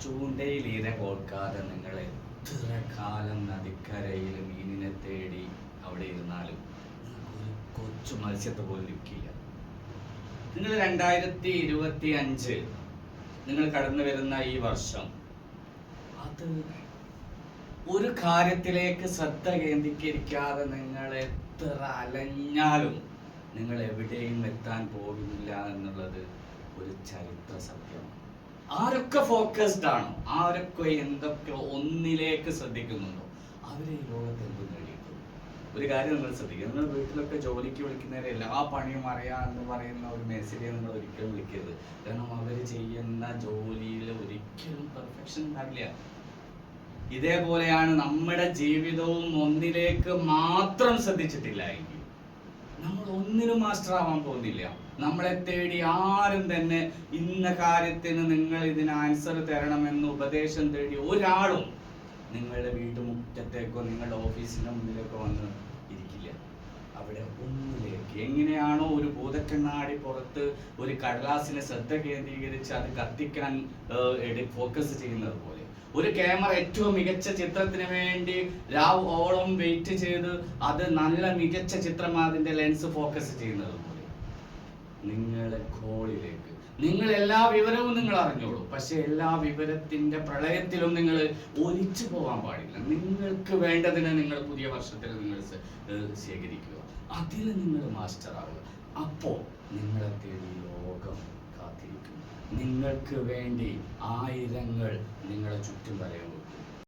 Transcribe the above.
ചൂണ്ടയിൽ ഇര കോർക്കാതെ നിങ്ങൾ എത്ര കാലം നദിക്കരയിൽ മീനിനെ തേടി അവിടെ ഇരുന്നാലും ഒരു കൊച്ചു മത്സ്യത്തെ പോലും ലഭിക്കില്ല. നിങ്ങൾ 2025 നിങ്ങൾ കടന്നു വരുന്ന ഈ വർഷം അത് ഒരു കാര്യത്തിലേക്ക് ശ്രദ്ധ കേന്ദ്രീകരിക്കാതെ നിങ്ങൾ എത്ര അലഞ്ഞാലും നിങ്ങൾ എവിടെയും എത്താൻ പോകുന്നില്ല എന്നുള്ളത് ഒരു ചരിത്ര സത്യമാണ്. ആരൊക്കെ ഫോക്കസ്ഡ് ആണോ, ആരൊക്കെ എന്തൊക്കെ ഒന്നിലേക്ക് ശ്രദ്ധിക്കുന്നുണ്ടോ, അവരെ ഈ ലോകത്ത് എന്തും കഴിയിട്ടുള്ളൂ. ഒരു കാര്യം നിങ്ങൾ ശ്രദ്ധിക്കുക, നിങ്ങൾ വീട്ടിലൊക്കെ ജോലിക്ക് വിളിക്കുന്നവരെ എല്ലാ പണിയും അറിയാമെന്ന് പറയുന്ന ഒരു മേശരിയെ നിങ്ങൾ ഒരിക്കലും വിളിക്കരുത്. കാരണം അവർ ചെയ്യുന്ന ജോലിയിൽ ഒരിക്കലും പെർഫെക്ഷൻ ഉണ്ടാവില്ല. ഇതേപോലെയാണ് നമ്മുടെ ജീവിതവും. ഒന്നിലേക്ക് മാത്രം ശ്രദ്ധിച്ചിട്ടില്ല എങ്കിൽ നമ്മൾ ഒന്നിനും മാസ്റ്റർ ആവാൻ പോകുന്നില്ല. നമ്മളെ തേടി ആരും തന്നെ ഇന്ന കാര്യത്തിന് നിങ്ങൾ ഇതിന് ആൻസർ തരണമെന്ന് ഉപദേശം തേടി ഒരാളും നിങ്ങളുടെ വീട്ടുമുറ്റത്തേക്കോ നിങ്ങളുടെ ഓഫീസിന്റെ മുന്നിലേക്കോ വന്ന് ഇരിക്കില്ല. അവിടെ ഒന്നിലേക്ക് എങ്ങനെയാണോ ഒരു ഭൂതക്കണ്ണാടി പുറത്ത് ഒരു കടലാസിനെ ശ്രദ്ധ കേന്ദ്രീകരിച്ച് അത് കത്തിക്കാൻ ഫോക്കസ് ചെയ്യുന്നത് പോലെ, ഒരു ക്യാമറ ഏറ്റവും മികച്ച ചിത്രത്തിന് വേണ്ടി രാവോളം വെയിറ്റ് ചെയ്ത് അത് നല്ല മികച്ച ചിത്രം അതിന്റെ ലെൻസ് ഫോക്കസ് ചെയ്യുന്നത് പോലെ നിങ്ങളെ ഗോളിലേക്ക്, നിങ്ങൾ എല്ലാ വിവരവും നിങ്ങൾ അറിഞ്ഞോളൂ. പക്ഷെ എല്ലാ വിവരത്തിന്റെ പ്രളയത്തിലും നിങ്ങൾ ഒലിച്ചു പോകാൻ പാടില്ല. നിങ്ങൾക്ക് വേണ്ടതിനെ നിങ്ങൾ പുതിയ വർഷത്തിൽ നിങ്ങൾ ശേഖരിക്കുക, അതിൽ നിങ്ങൾ മാസ്റ്റർ ആവുക. അപ്പോ നിങ്ങളെ തേടി ലോകം കാത്തിരിക്കും. നിങ്ങൾക്ക് വേണ്ടി ആയിരങ്ങൾ നിങ്ങളെ ചുറ്റും വരെയും